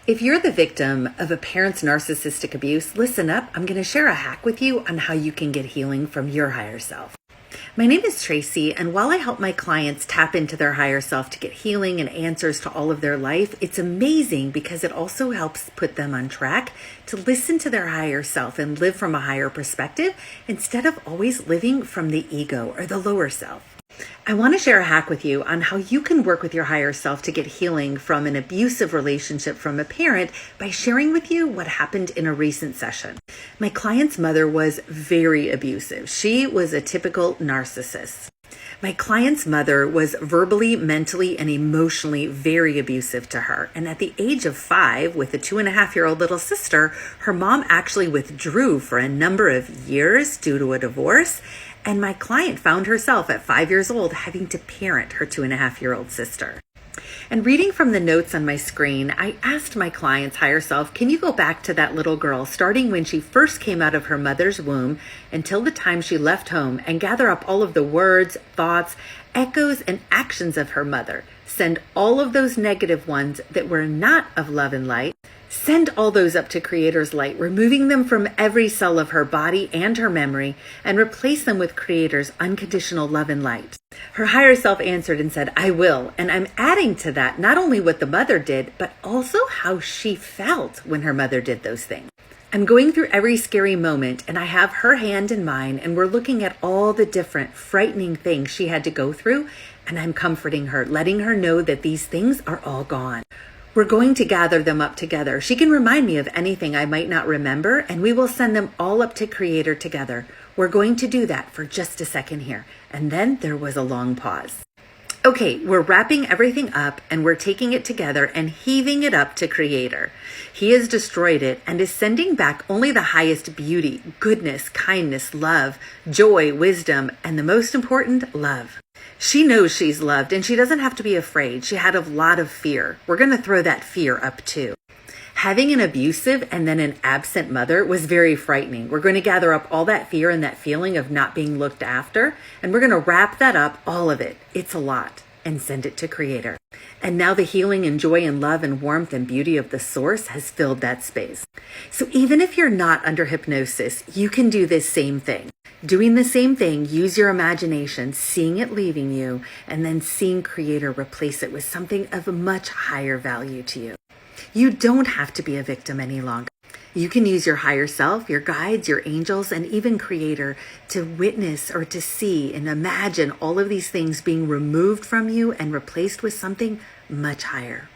If you're the victim of a parent's narcissistic abuse, listen up. I'm going to share a hack with you on how you can get healing from your higher self. My name is Tracy, and while I help my clients tap into their higher self to get healing and answers to all of their life, it's amazing because it also helps put them on track to listen to their higher self and live from a higher perspective instead of always living from the ego or the lower self. I want to share a hack with you on how you can work with your higher self to get healing from an abusive relationship from a parent by sharing with you what happened in a recent session. My client's mother was very abusive. She was a typical narcissist. My client's mother was verbally, mentally, and emotionally very abusive to her. And at the age of 5, with a 2.5-year-old little sister, her mom actually withdrew for a number of years due to a divorce. And my client found herself at 5 years old having to parent her 2.5-year-old sister. And reading from the notes on my screen, I asked my client's higher self, can you go back to that little girl, starting when she first came out of her mother's womb until the time she left home, and gather up all of the words, thoughts, echoes, and actions of her mother. Send all of those negative ones that were not of love and light. Send all those up to Creator's light, removing them from every cell of her body and her memory, and replace them with Creator's unconditional love and light. Her higher self answered and said, I will. And I'm adding to that not only what the mother did, but also how she felt when her mother did those things. I'm going through every scary moment, and I have her hand in mine, and we're looking at all the different frightening things she had to go through, and I'm comforting her, letting her know that these things are all gone. We're going to gather them up together. She can remind me of anything I might not remember, and we will send them all up to Creator together. We're going to do that for just a second here. And then there was a long pause. Okay, we're wrapping everything up, and we're taking it together and heaving it up to Creator. He has destroyed it and is sending back only the highest beauty, goodness, kindness, love, joy, wisdom, and the most important, love. She knows she's loved, and she doesn't have to be afraid. She had a lot of fear. We're going to throw that fear up too. Having an abusive and then an absent mother was very frightening. We're going to gather up all that fear and that feeling of not being looked after, and we're going to wrap that up, all of it. It's a lot, and send it to Creator. And now the healing and joy and love and warmth and beauty of the source has filled that space. So even if you're not under hypnosis, you can do this same thing. Doing the same thing, use your imagination, seeing it leaving you, and then seeing Creator replace it with something of a much higher value to you. You don't have to be a victim any longer. You can use your higher self, your guides, your angels, and even Creator to witness or to see and imagine all of these things being removed from you and replaced with something much higher.